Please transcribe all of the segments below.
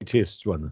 Test one.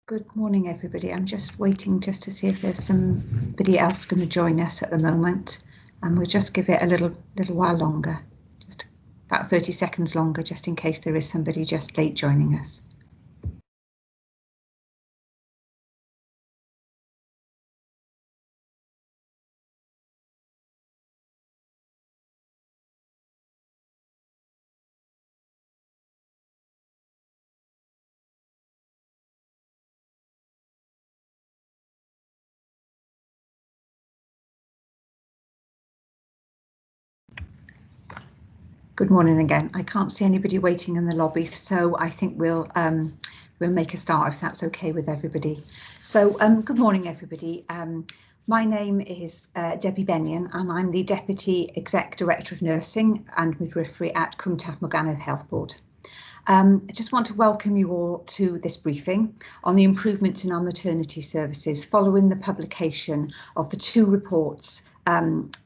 Good morning, everybody. I'm just waiting just to see if there's somebody else going to join us at the moment, and we'll just give it a little while longer, just about 30 seconds longer, just in case there is somebody just late joining us. Good morning again. I can't see anybody waiting in the lobby, so I think we'll make a start if that's okay with everybody. So good morning, everybody. My name is Debbie Bennion, and I'm the Deputy Exec Director of Nursing and Midwifery at Cwmtaf Morgannwdd Health Board. I just want to welcome you all to this briefing on the improvements in our maternity services following the publication of the 2 reports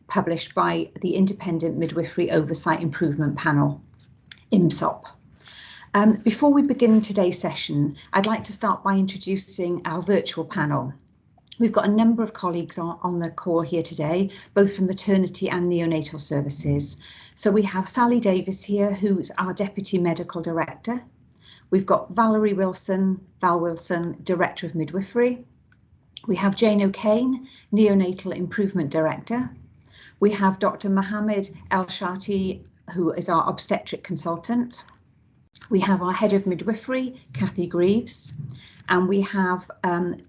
published by the Independent Midwifery Oversight Improvement Panel, IMSOP. Before we begin today's session, I'd like to start by introducing our virtual panel. We've got a number of colleagues on the call here today, both from maternity and neonatal services. So we have Sally Davis here, who's our Deputy Medical Director. We've got Val Wilson, Director of Midwifery. We have Jane O'Kane, Neonatal Improvement Director. We have Dr. Mohammed El-Shati, who is our obstetric consultant. We have our Head of Midwifery, Kathy Greaves. And we have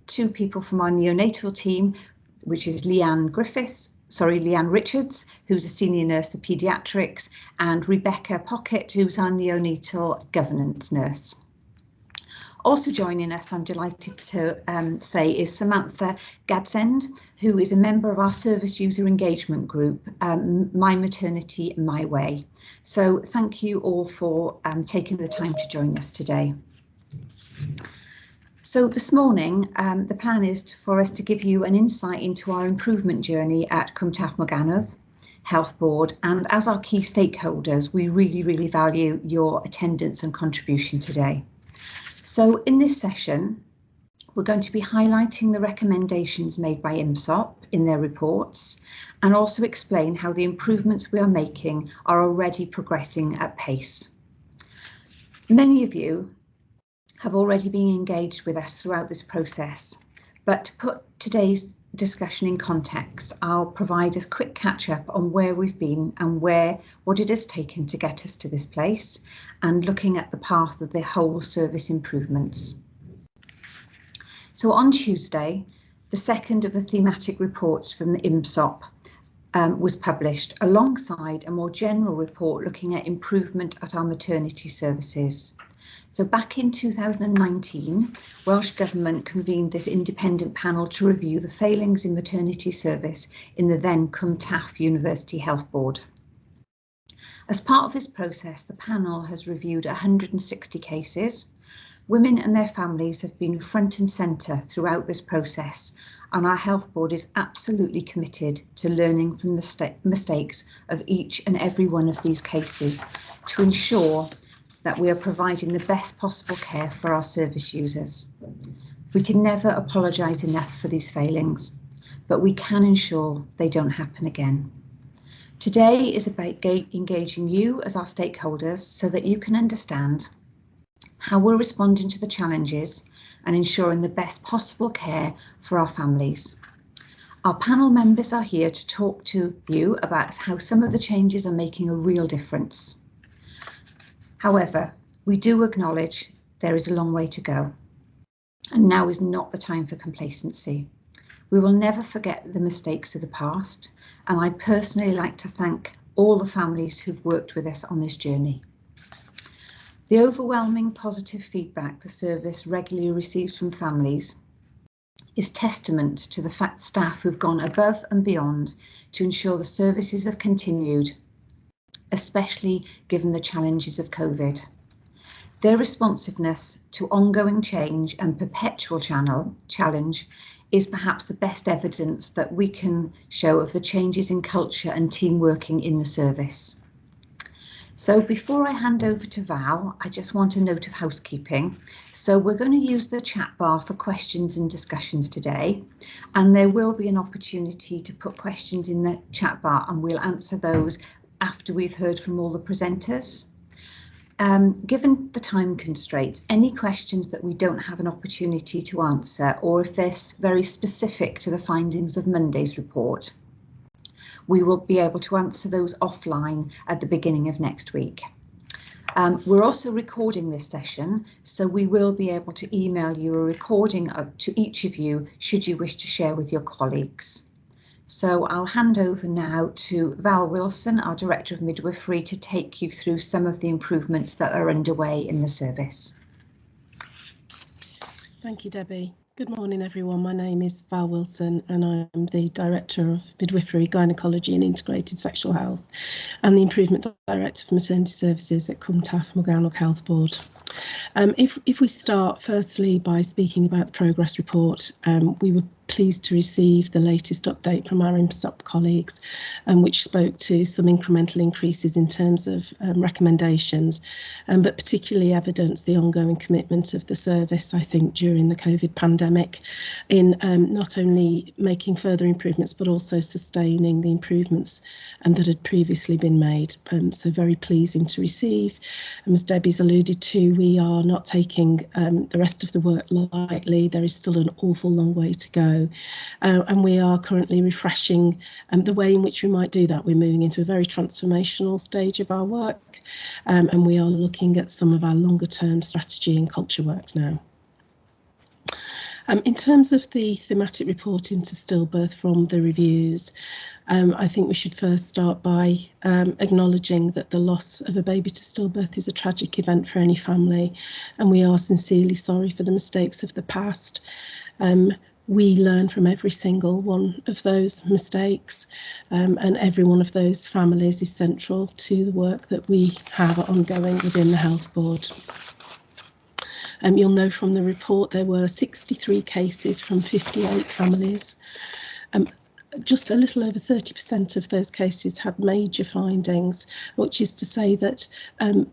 2 people from our neonatal team, which is Leanne Richards, who's a senior nurse for paediatrics, and Rebecca Pocket, who's our neonatal governance nurse. Also joining us, I'm delighted to say, is Samantha Gadsend, who is a member of our service user engagement group, My Maternity, My Way. So thank you all for taking the time to join us today. So this morning, the plan is for us to give you an insight into our improvement journey at Cwmtaf Morgannwdd Health Board, and as our key stakeholders, we really value your attendance and contribution today. So in this session, we're going to be highlighting the recommendations made by IMSOP in their reports, and also explain how the improvements we are making are already progressing at pace. Many of you have already been engaged with us throughout this process, but to put today's discussion in context, I'll provide a quick catch up on where we've been and what it has taken to get us to this place, and looking at the path of the whole service improvements. So on Tuesday, the second of the thematic reports from the IMSOP was published alongside a more general report looking at improvement at our maternity services. So back in 2019, Welsh Government convened this independent panel to review the failings in maternity service in the then Cwm Taf University Health Board. As part of this process, the panel has reviewed 160 cases. Women and their families have been front and centre throughout this process, and our health board is absolutely committed to learning from the mistakes of each and every one of these cases to ensure that we are providing the best possible care for our service users. We can never apologise enough for these failings, but we can ensure they don't happen again. Today is about engaging you as our stakeholders so that you can understand how we're responding to the challenges and ensuring the best possible care for our families. Our panel members are here to talk to you about how some of the changes are making a real difference. However, we do acknowledge there is a long way to go, and now is not the time for complacency. We will never forget the mistakes of the past, and I personally like to thank all the families who've worked with us on this journey. The overwhelming positive feedback the service regularly receives from families is testament to the fact staff who've gone above and beyond to ensure the services have continued, especially given the challenges of COVID. Their responsiveness to ongoing change and perpetual challenge is perhaps the best evidence that we can show of the changes in culture and team working in the service. So before I hand over to Val, I just want a note of housekeeping. So we're going to use the chat bar for questions and discussions today, and there will be an opportunity to put questions in the chat bar, and we'll answer those after we've heard from all the presenters. Given the time constraints, any questions that we don't have an opportunity to answer, or if they're very specific to the findings of Monday's report, we will be able to answer those offline at the beginning of next week. We're also recording this session, so we will be able to email you a recording to each of you should you wish to share with your colleagues. So I'll hand over now to Val Wilson, our Director of Midwifery, to take you through some of the improvements that are underway in the service. Thank you, Debbie. Good morning, everyone. My name is Val Wilson, and I'm the Director of Midwifery, Gynaecology and Integrated Sexual Health, and the Improvement Director for Maternity Services at Cwm Taf Morgannwg Health Board. If we start firstly by speaking about the progress report, we were pleased to receive the latest update from our IMSOP colleagues, which spoke to some incremental increases in terms of recommendations, but particularly evidenced the ongoing commitment of the service, I think, during the COVID pandemic in not only making further improvements, but also sustaining the improvements that had previously been made. So very pleasing to receive. As Debbie's alluded to, we are not taking the rest of the work lightly. There is still an awful long way to go. And we are currently refreshing the way in which we might do that. We're moving into a very transformational stage of our work, and we are looking at some of our longer term strategy and culture work now. In terms of the thematic report into stillbirth from the reviews, I think we should first start by acknowledging that the loss of a baby to stillbirth is a tragic event for any family, and we are sincerely sorry for the mistakes of the past. We learn from every single one of those mistakes, and every one of those families is central to the work that we have ongoing within the health board. You'll know from the report there were 63 cases from 58 families. Just a little over 30% of those cases had major findings, which is to say that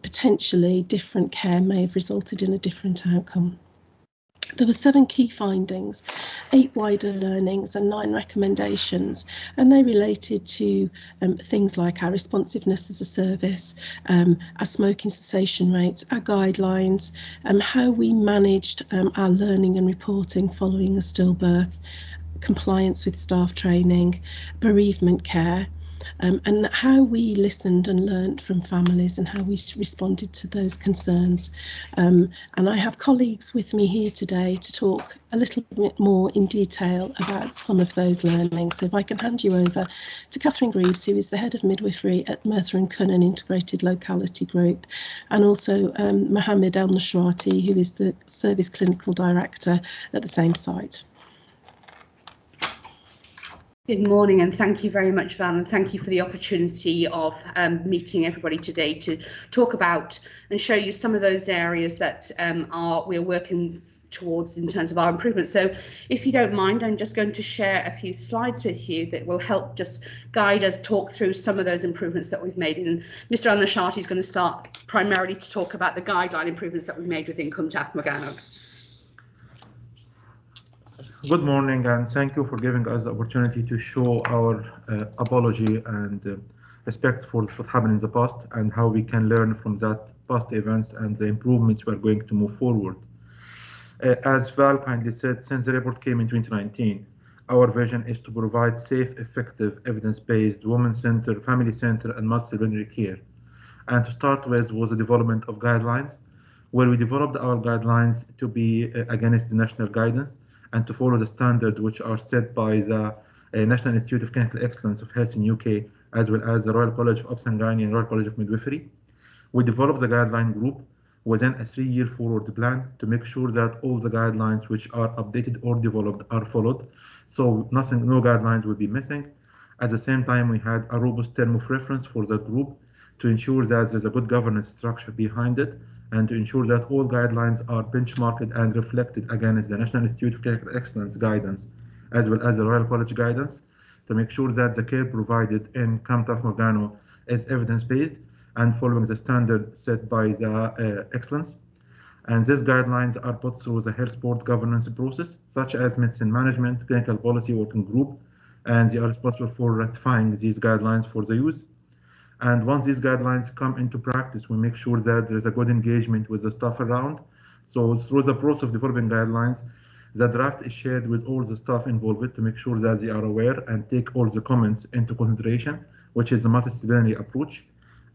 potentially different care may have resulted in a different outcome. There were 7 key findings, 8 wider learnings and 9 recommendations, and they related to things like our responsiveness as a service, our smoking cessation rates, our guidelines, how we managed our learning and reporting following a stillbirth, compliance with staff training, bereavement care, and how we listened and learnt from families and how we responded to those concerns. And I have colleagues with me here today to talk a little bit more in detail about some of those learnings. So if I can hand you over to Catherine Greaves, who is the Head of Midwifery at Merthyr and Cunnan Integrated Locality Group, and also Mohammed El Nashrati, who is the Service Clinical Director at the same site. Good morning, and thank you very much, Val, and thank you for the opportunity of meeting everybody today to talk about and show you some of those areas that we're working towards in terms of our improvement. So if you don't mind, I'm just going to share a few slides with you that will help just guide us, talk through some of those improvements that we've made. And Mr. Al-Nashati is going to start primarily to talk about the guideline improvements that we've made within Cwmtaf Morgannwg. Good morning, and thank you for giving us the opportunity to show our apology and respect for what happened in the past and how we can learn from that past events and the improvements we are going to move forward. As Val kindly said, since the report came in 2019, our vision is to provide safe, effective, evidence-based, women-centered, family-centered, and multidisciplinary care. And to start with was the development of guidelines, where we developed our guidelines to be against the national guidance and to follow the standards which are set by the National Institute of Clinical Excellence of Health in UK, as well as the Royal College of Obs and Gynae and Royal College of Midwifery. We developed the guideline group within a 3-year forward plan to make sure that all the guidelines which are updated or developed are followed. So no guidelines will be missing. At the same time, we had a robust term of reference for the group to ensure that there's a good governance structure behind it and to ensure that all guidelines are benchmarked and reflected against the National Institute of Clinical Excellence guidance, as well as the Royal College guidance, to make sure that the care provided in Cwmtaf Morgannwg is evidence-based and following the standard set by the excellence. And these guidelines are put through the health board governance process, such as medicine management, clinical policy working group, and they are responsible for ratifying these guidelines for the use. And once these guidelines come into practice, we make sure that there's a good engagement with the staff around. So through the process of developing guidelines, the draft is shared with all the staff involved to make sure that they are aware and take all the comments into consideration, which is the multidisciplinary approach.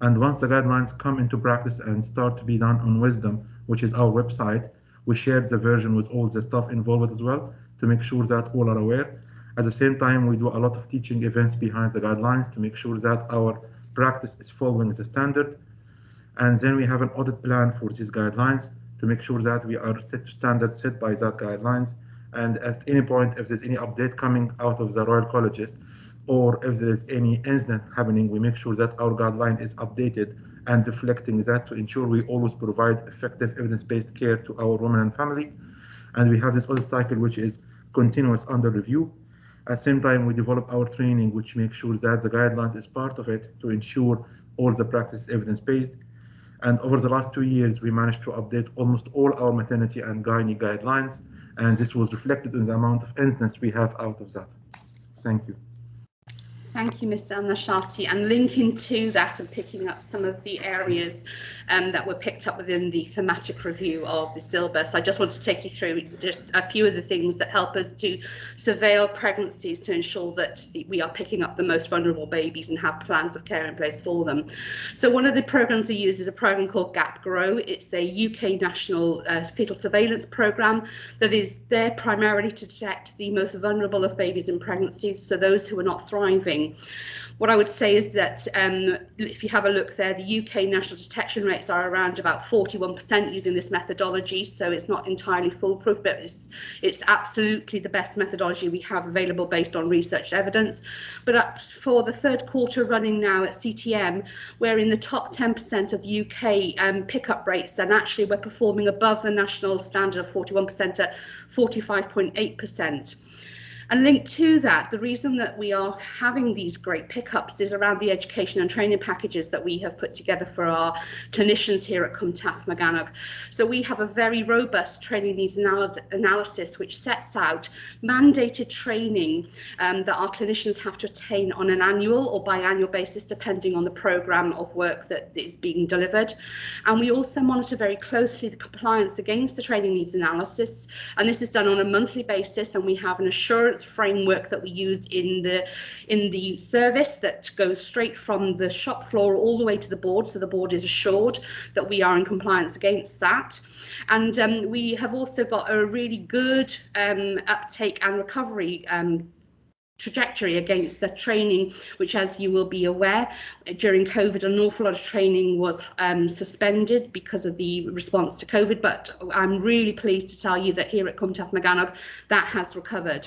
And once the guidelines come into practice and start to be done on Wisdom, which is our website, we share the version with all the staff involved as well to make sure that all are aware. At the same time, we do a lot of teaching events behind the guidelines to make sure that our practice is following the standard. And then we have an audit plan for these guidelines to make sure that we are set to standards set by that guidelines. And at any point, if there's any update coming out of the Royal Colleges, or if there is any incident happening, we make sure that our guideline is updated and reflecting that to ensure we always provide effective evidence-based care to our women and family. And we have this audit cycle, which is continuous under review. At the same time, we develop our training, which makes sure that the guidelines is part of it to ensure all the practice is evidence-based. And over the last 2 years, we managed to update almost all our maternity and gynae guidelines. And this was reflected in the amount of incidents we have out of that. Thank you. Thank you, Mr. Al-Nashati. And linking to that and picking up some of the areas that were picked up within the thematic review of the syllabus, I just want to take you through just a few of the things that help us to surveil pregnancies to ensure that we are picking up the most vulnerable babies and have plans of care in place for them. So one of the programs we use is a program called GAP Grow. It's a UK national fetal surveillance program that is there primarily to detect the most vulnerable of babies in pregnancy, so those who are not thriving. What I would say is that if you have a look there, the UK national detection rates are around about 41% using this methodology, so it's not entirely foolproof, but it's absolutely the best methodology we have available based on research evidence. But for the third quarter running now at CTM, we're in the top 10% of UK pickup rates, and actually we're performing above the national standard of 41% at 45.8%. And linked to that, the reason that we are having these great pickups is around the education and training packages that we have put together for our clinicians here at Cwmtaf Morgannwg. So we have a very robust training needs analysis which sets out mandated training that our clinicians have to attain on an annual or biannual basis, depending on the programme of work that is being delivered. And we also monitor very closely the compliance against the training needs analysis. And this is done on a monthly basis, and we have an assurance assurance framework that we use in the service that goes straight from the shop floor all the way to the board, so the board is assured that we are in compliance against that. And we have also got a really good uptake and recovery trajectory against the training, which, as you will be aware, during COVID an awful lot of training was suspended because of the response to COVID, but I'm really pleased to tell you that here at Cwm Taf Morgannwg that has recovered.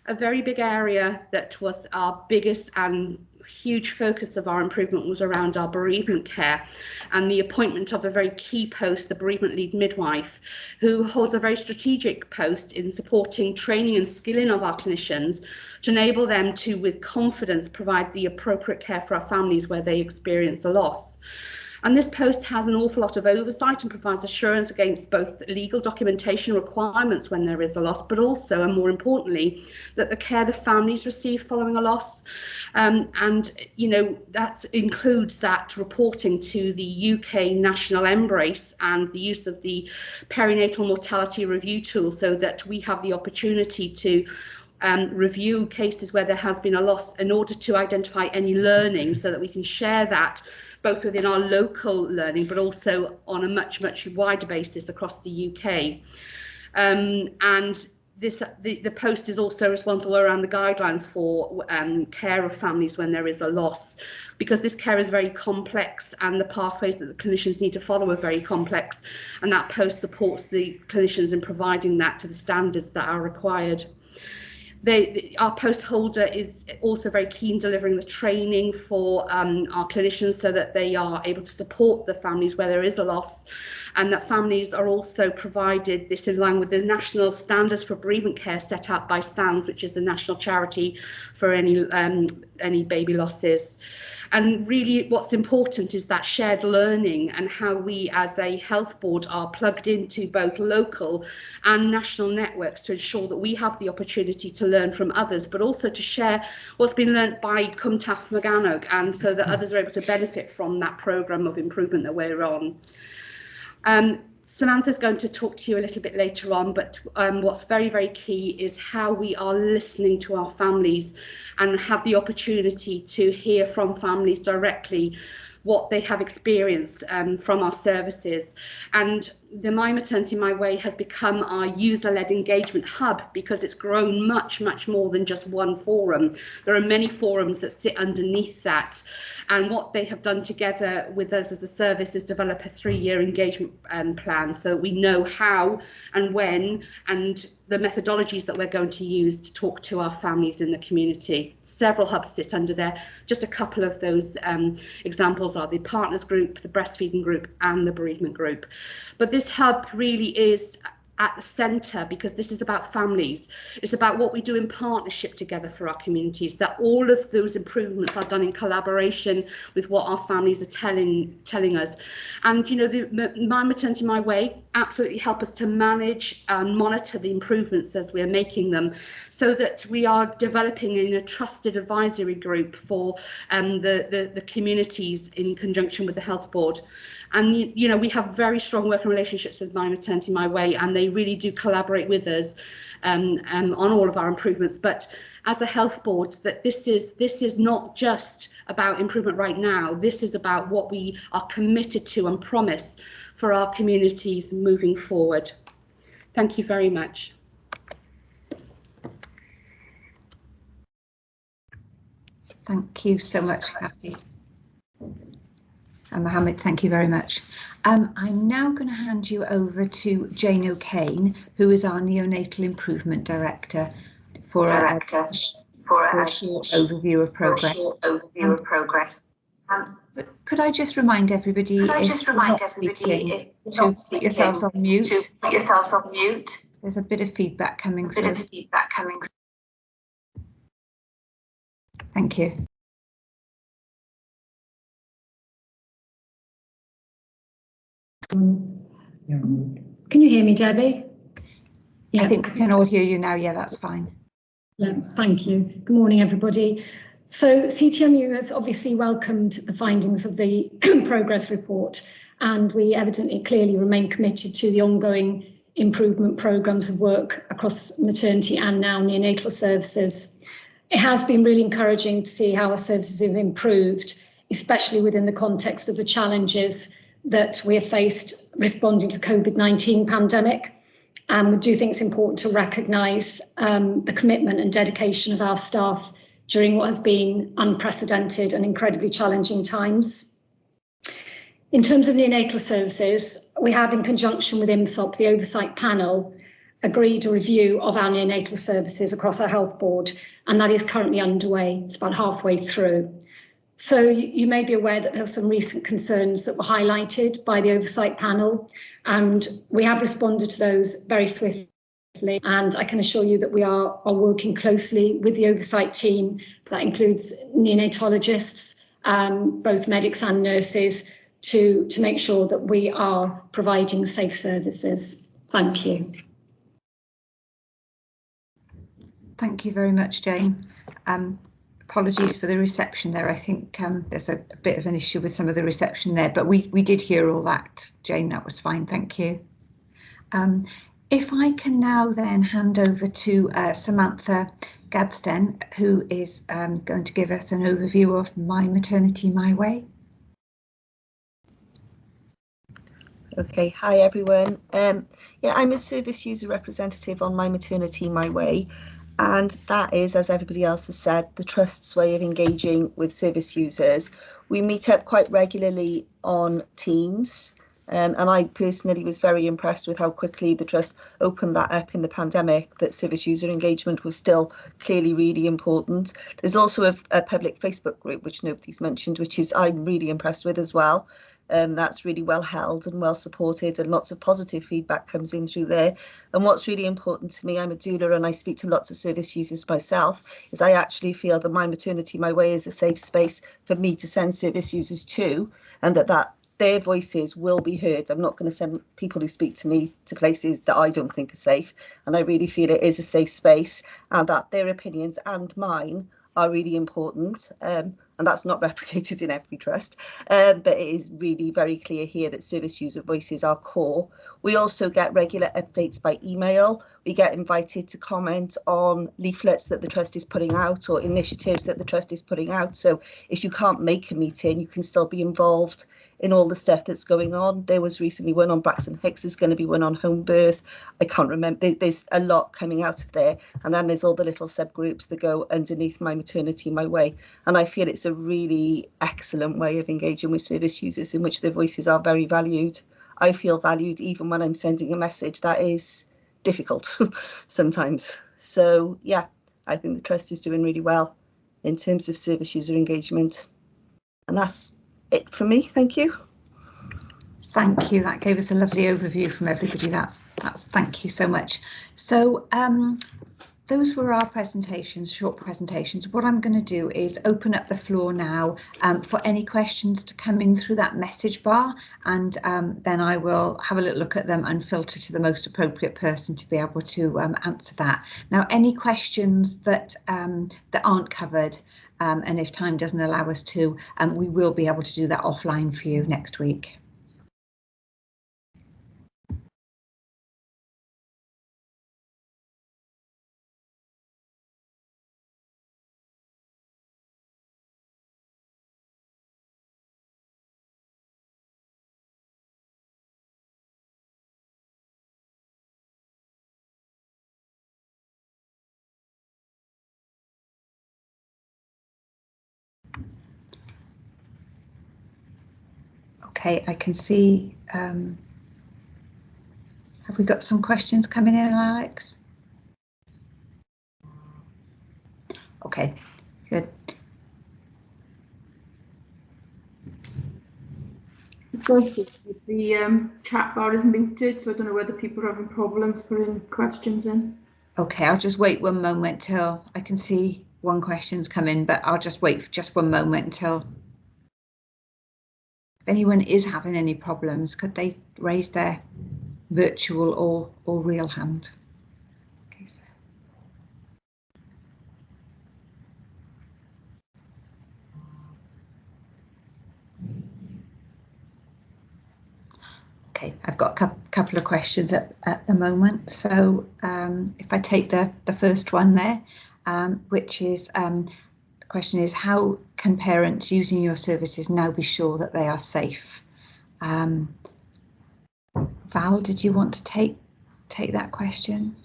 A very big area that was our biggest and huge focus of our improvement was around our bereavement care and the appointment of a very key post, the bereavement lead midwife, who holds a very strategic post in supporting training and skilling of our clinicians to enable them to, with confidence, provide the appropriate care for our families where they experience a loss. And this post has an awful lot of oversight and provides assurance against both legal documentation requirements when there is a loss, but also, and more importantly, that the care the families receive following a loss. And, you know, that includes that reporting to the UK National Embrace and the use of the perinatal mortality review tool, so that we have the opportunity to review cases where there has been a loss in order to identify any learning, so that we can share that both within our local learning, but also on a much wider basis across the UK. And the post is also responsible around the guidelines for care of families when there is a loss, because this care is very complex and the pathways that the clinicians need to follow are very complex, and that post supports the clinicians in providing that to the standards that are required. Our post holder is also very keen delivering the training for our clinicians so that they are able to support the families where there is a loss, and that families are also provided this in line with the national standards for bereavement care set out by SANS, which is the national charity for any baby losses. And really what's important is that shared learning and how we as a health board are plugged into both local and national networks to ensure that we have the opportunity to learn from others, but also to share what's been learnt by Cwm Taf Morgannwg, and so that others are able to benefit from that programme of improvement that we're on. Samantha's going to talk to you a little bit later on, but what's very key is how we are listening to our families and have the opportunity to hear from families directly what they have experienced from our services. And the My Maternity My Way has become our user-led engagement hub, because it's grown much more than just one forum. There are many forums that sit underneath that, and what they have done together with us as a service is develop a 3-year engagement plan, so we know how and when and the methodologies that we're going to use to talk to our families in the community. Several hubs sit under there. Just a couple of those examples are the partners group, the breastfeeding group and the bereavement group. But this hub really is at the centre, because this is about families. It's about what we do in partnership together for our communities, that all of those improvements are done in collaboration with what our families are telling us. And you know, the My Maternity My Way absolutely help us to manage and monitor the improvements as we're making them, so that we are developing in a trusted advisory group for the communities in conjunction with the health board. And you know, we have very strong working relationships with My Maternity My Way, and they really do collaborate with us on all of our improvements. But as a health board, that this is not just about improvement right now. This is about what we are committed to and promise for our communities moving forward. Thank you very much. Thank you so much, Kathy. And Mohammed, thank you very much. I'm now going to hand you over to Jane O'Kane, who is our Neonatal Improvement Director, for a short overview of progress. Could I just remind everybody, if you're not speaking, to put yourselves on mute. There's a bit of feedback coming through. Thank you. Can you hear me, Debbie? Yeah. I think we can all hear you now. Yeah, that's fine. Yeah, thank you. Good morning, everybody. So CTMU has obviously welcomed the findings of the progress report, and we evidently clearly remain committed to the ongoing improvement programmes of work across maternity and now neonatal services. It has been really encouraging to see how our services have improved, especially within the context of the challenges that we have faced responding to the COVID-19 pandemic. And we do think it's important to recognise the commitment and dedication of our staff during what has been unprecedented and incredibly challenging times. In terms of neonatal services, we have, in conjunction with IMSOP, the Oversight Panel, agreed a review of our neonatal services across our health board, and that is currently underway. It's about halfway through. So you may be aware that there were some recent concerns that were highlighted by the Oversight Panel, and we have responded to those very swiftly. And I can assure you that we are working closely with the Oversight team. That includes neonatologists, both medics and nurses, to make sure that we are providing safe services. Thank you. Thank you very much, Jane. Apologies for the reception there. I think there's a bit of an issue with some of the reception there, but we did hear all that, Jane. That was fine. Thank you. If I can now then hand over to Samantha Gadsden, who is going to give us an overview of My Maternity, My Way. Okay, hi everyone. Yeah, I'm a service user representative on My Maternity, My Way. And that is, as everybody else has said, the Trust's way of engaging with service users. We meet up quite regularly on Teams, and I personally was very impressed with how quickly the Trust opened that up in the pandemic, that service user engagement was still clearly really important. There's also a public Facebook group, which nobody's mentioned, which is I'm really impressed with as well. That's really well held and well supported, and lots of positive feedback comes in through there. And what's really important to me, I'm a doula and I speak to lots of service users myself, is I actually feel that My Maternity, My Way is a safe space for me to send service users to, and that their voices will be heard. I'm not going to send people who speak to me to places that I don't think are safe. And I really feel it is a safe space, and that their opinions and mine are really important. And that's not replicated in every trust, but it is really very clear here that service user voices are core. We also get regular updates by email. We get invited to comment on leaflets that the Trust is putting out or initiatives that the Trust is putting out. So if you can't make a meeting, you can still be involved in all the stuff that's going on. There was recently one on Braxton Hicks, there's going to be one on home birth. I can't remember, there's a lot coming out of there. And then there's all the little subgroups that go underneath My Maternity, My Way. And I feel it's a really excellent way of engaging with service users in which their voices are very valued. I feel valued even when I'm sending a message that is difficult sometimes. So yeah, I think the Trust is doing really well in terms of service user engagement. And that's it from me. Thank you. Thank you. That gave us a lovely overview from everybody. That's thank you so much. So those were our presentations, short presentations. What I'm going to do is open up the floor now for any questions to come in through that message bar, and then I will have a little look at them and filter to the most appropriate person to be able to answer that. Now, any questions that that aren't covered, and if time doesn't allow us to, we will be able to do that offline for you next week. Okay, I can see, have we got some questions coming in, Alex? Okay, good. The chat bar isn't muted, so I don't know whether people are having problems putting questions in. Okay, I'll just wait one moment till I can see one question's come in, but I'll just wait for just one moment until if anyone is having any problems, could they raise their virtual or real hand? Okay, so. Okay, I've got a couple of questions at the moment. So if I take the first one there, which is the question is, how can parents using your services now be sure that they are safe? Val, did you want to take that question?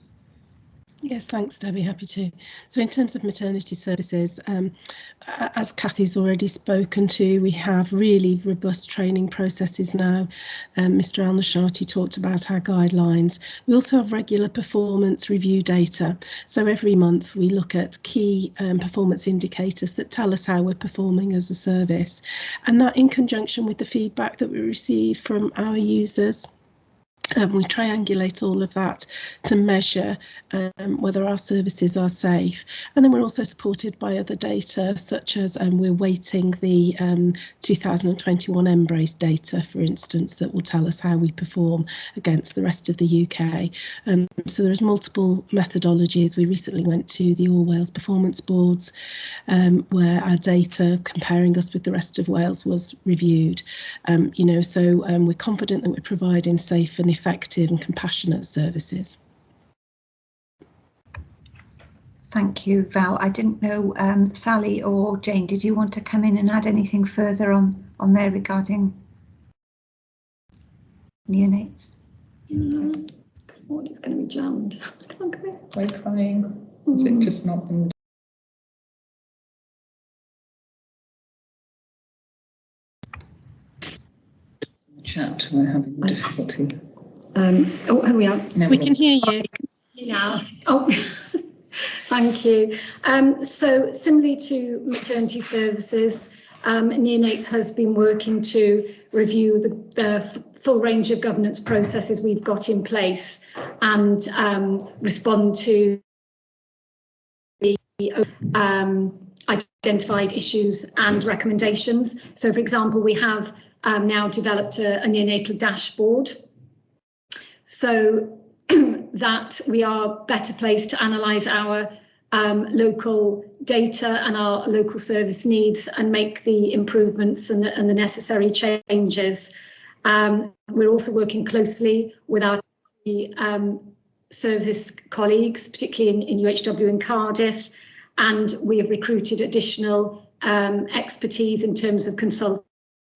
Yes, thanks, Debbie. Happy to. So in terms of maternity services, as Kathy's already spoken to, we have really robust training processes now. Mr. Al-Nashati talked about our guidelines. We also have regular performance review data. So every month we look at key performance indicators that tell us how we're performing as a service. And that in conjunction with the feedback that we receive from our users. We triangulate all of that to measure whether our services are safe. And then we're also supported by other data, such as we're weighting the 2021 Embrace data, for instance, that will tell us how we perform against the rest of the UK. So there's multiple methodologies. We recently went to the All Wales Performance Boards, where our data comparing us with the rest of Wales was reviewed. So we're confident that we're providing safe and effective and compassionate services. Thank you, Val. I didn't know, Sally or Jane, did you want to come in and add anything further on there regarding neonates? What is going to be jammed? Come on, come here. Are you trying? Is it just not been chat? We're having difficulty. Oh, here we are. No, We can hear you. Now. Oh, thank you. So similarly to maternity services, Neonates has been working to review the full range of governance processes we've got in place and respond to the identified issues and recommendations. So, for example, we have now developed a neonatal dashboard so that we are better placed to analyse our local data and our local service needs and make the improvements and the necessary changes. We're also working closely with our service colleagues, particularly in UHW in Cardiff, and we have recruited additional expertise in terms of consultant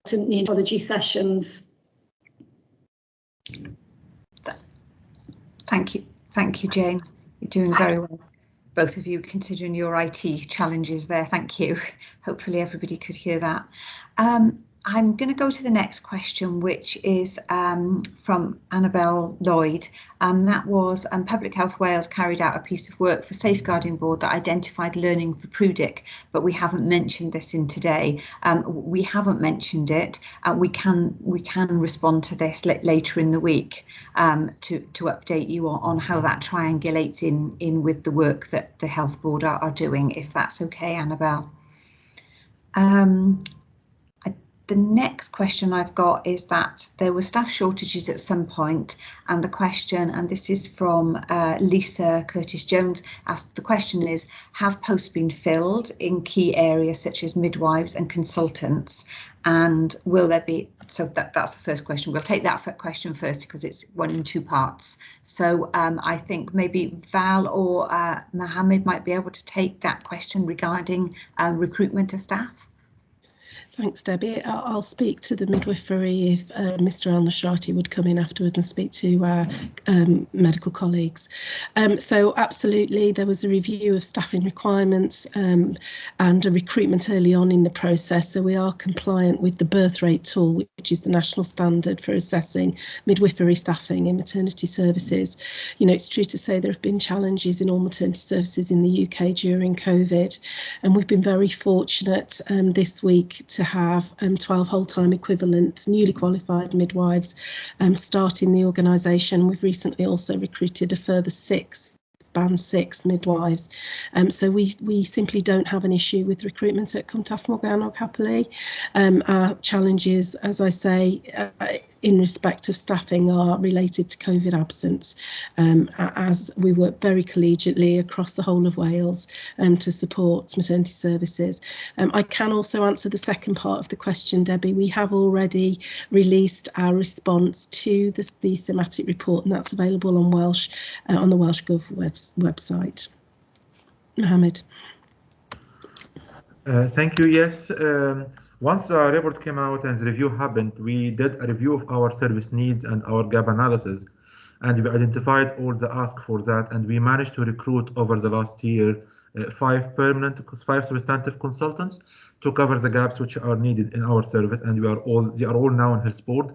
neonatology sessions. Thank you, Jane. You're doing very well, both of you, considering your IT challenges there. Thank you. Hopefully everybody could hear that. I'm going to go to the next question, which is from Annabelle Lloyd. That was Public Health Wales carried out a piece of work for Safeguarding Board that identified learning for Prudic, but we haven't mentioned this in today. We haven't mentioned it. We can respond to this later in the week to update you on how that triangulates in with the work that the Health Board are doing, if that's okay, Annabelle. The next question I've got is that there were staff shortages at some point, and the question, and this is from Lisa Curtis-Jones, asked, the question is, have posts been filled in key areas such as midwives and consultants, and will there be, so that's the first question. We'll take that question first because it's one in two parts. So I think maybe Val or Mohammed might be able to take that question regarding recruitment of staff. Thanks, Debbie. I'll speak to the midwifery if Mr. Al-Nashati would come in afterwards and speak to our medical colleagues. So absolutely, there was a review of staffing requirements and a recruitment early on in the process. So we are compliant with the birth rate tool, which is the national standard for assessing midwifery staffing in maternity services. You know, it's true to say there have been challenges in all maternity services in the UK during COVID, and we've been very fortunate this week to have 12 whole-time equivalent newly qualified midwives starting the organisation. We've recently also recruited a further 6 Band 6 midwives. So we simply don't have an issue with recruitment at Cwm Taf Morgannwg, happily. Our challenges, as I say, in respect of staffing are related to COVID absence, as we work very collegiately across the whole of Wales to support maternity services. I can also answer the second part of the question, Debbie. We have already released our response to the thematic report, and that's available on Welsh on the Welsh Gov website. Mohammed. Thank you. Yes, once the report came out and the review happened, we did a review of our service needs and our gap analysis, and we identified all the ask for that, and we managed to recruit over the last year 5 substantive consultants to cover the gaps which are needed in our service, and they are all now on Health Board.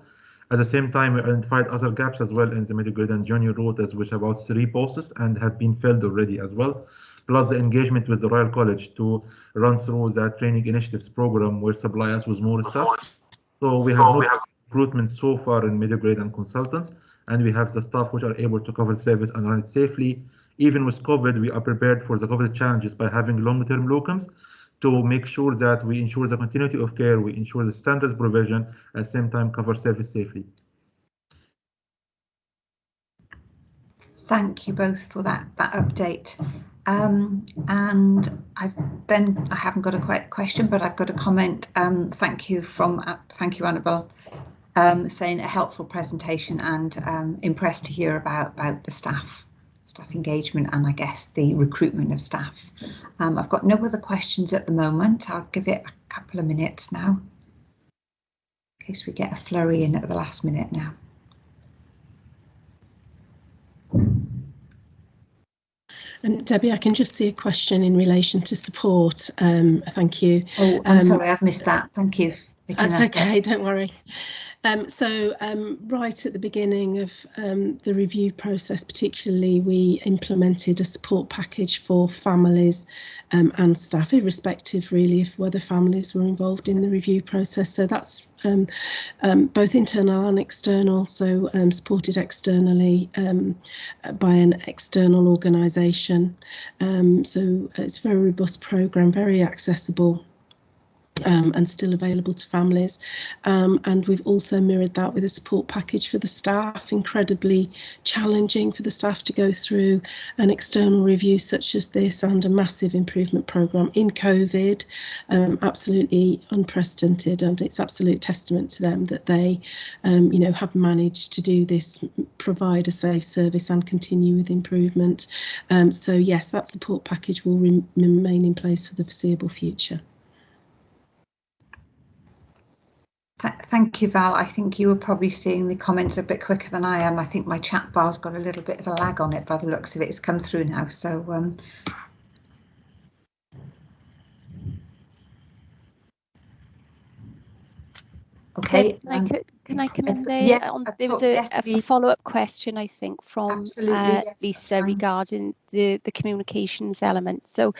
At the same time, we identified other gaps as well in the middle grade and junior rotas, which are about 3 posts and have been filled already as well. Plus the engagement with the Royal College to run through that training initiatives program where supply us with more staff. So we have no recruitment so far in middle grade and consultants, and we have the staff which are able to cover the service and run it safely. Even with COVID, we are prepared for the COVID challenges by having long-term locums to make sure that we ensure the continuity of care, we ensure the standards provision, at the same time cover service safely. Thank you both for that update. And I haven't got a question, but I've got a comment. Thank you, Annabelle, saying a helpful presentation and impressed to hear about the staff engagement and I guess the recruitment of staff. I've got no other questions at the moment. I'll give it a couple of minutes now, in case we get a flurry in at the last minute now. And Debbie, I can just see a question in relation to support. Thank you. Oh, I'm sorry, I've missed that. Thank you. That's okay, don't worry. Right at the beginning of the review process, particularly, we implemented a support package for families and staff, irrespective really of whether families were involved in the review process. So that's both internal and external, so supported externally by an external organisation. So it's a very robust programme, very accessible. And still available to families, and we've also mirrored that with a support package for the staff. Incredibly challenging for the staff to go through an external review such as this and a massive improvement programme in COVID, absolutely unprecedented, and it's absolute testament to them that they have managed to do this, provide a safe service and continue with improvement. So yes, that support package will remain in place for the foreseeable future. Thank you, Val. I think you were probably seeing the comments a bit quicker than I am. I think my chat bar's got a little bit of a lag on it by the looks of it. It's come through now. So okay. Can I come in there? Yes, there was a follow-up question, I think, from Lisa regarding the communications element. So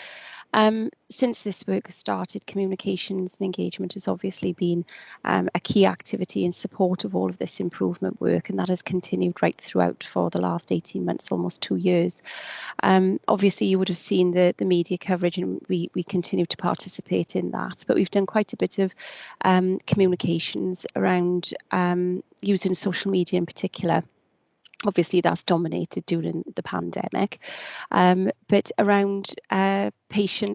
since this work has started, communications and engagement has obviously been a key activity in support of all of this improvement work, and that has continued right throughout for the last 18 months, almost 2 years. Obviously, you would have seen the media coverage, and we continue to participate in that, but we've done quite a bit of communications around using social media in particular. Obviously, that's dominated during the pandemic, but around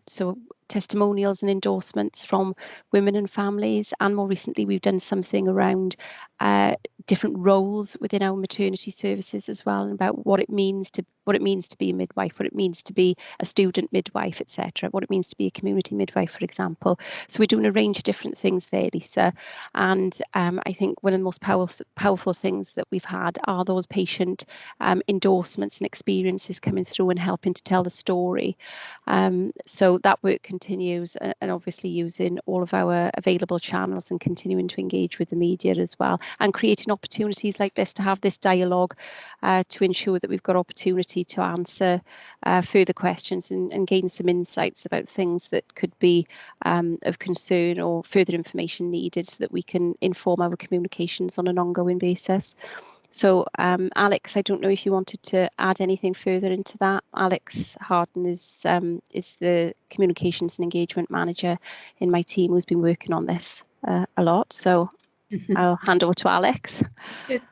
so testimonials and endorsements from women and families, and more recently we've done something around different roles within our maternity services as well, and about what it means to be a midwife, what it means to be a student midwife, etc., what it means to be a community midwife, for example. So we're doing a range of different things there, Lisa, and I think one of the most powerful things that we've had are those patient endorsements and experiences coming through and helping to tell the story. So that work continues, and obviously using all of our available channels and continuing to engage with the media as well, and creating opportunities like this to have this dialogue to ensure that we've got opportunity to answer further questions and gain some insights about things that could be of concern or further information needed, so that we can inform our communications on an ongoing basis. So Alex, I don't know if you wanted to add anything further into that. Alex Harden is the communications and engagement manager in my team, who's been working on this a lot. So I'll hand over to Alex.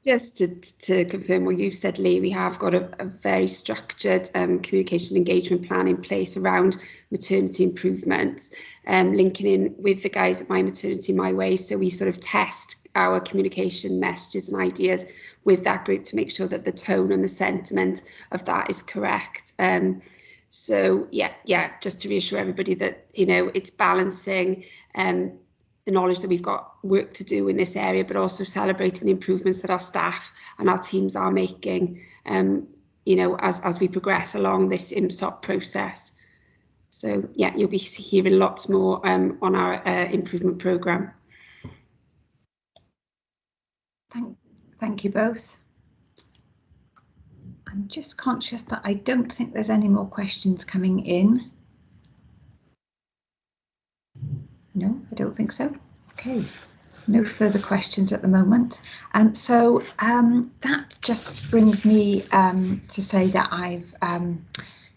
Just to confirm what you've said, Lee, we have got a very structured communication engagement plan in place around maternity improvements, linking in with the guys at My Maternity My Way. So we sort of test our communication messages and ideas with that group to make sure that the tone and the sentiment of that is correct. So yeah, just to reassure everybody that, you know, it's balancing the knowledge that we've got work to do in this area, but also celebrating the improvements that our staff and our teams are making, you know, as we progress along this IMSOP process. So yeah, you'll be hearing lots more on our improvement programme. Thank you both. I'm just conscious that I don't think there's any more questions coming in. No, I don't think so. Okay, no further questions at the moment. So that just brings me to say that I've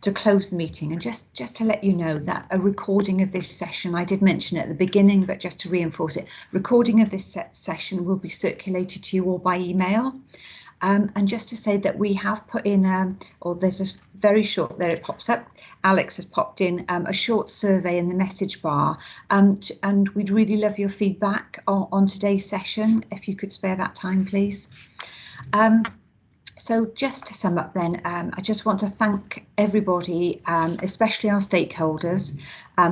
to close the meeting, and just to let you know that a recording of this session, I did mention it at the beginning, but just to reinforce it, recording of this session will be circulated to you all by email. And just to say that we have put in, or there's a very short, there it pops up, Alex has popped in a short survey in the message bar, and we'd really love your feedback on today's session, if you could spare that time, please. So just to sum up then, I just want to thank everybody, especially our stakeholders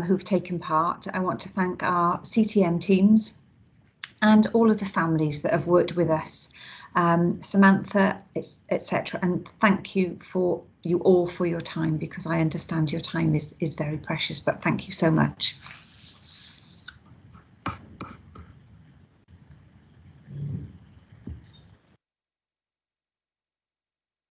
who've taken part. I want to thank our CTM teams and all of the families that have worked with us. Samantha, etc. And thank you all for your time, because I understand your time is very precious, but thank you so much.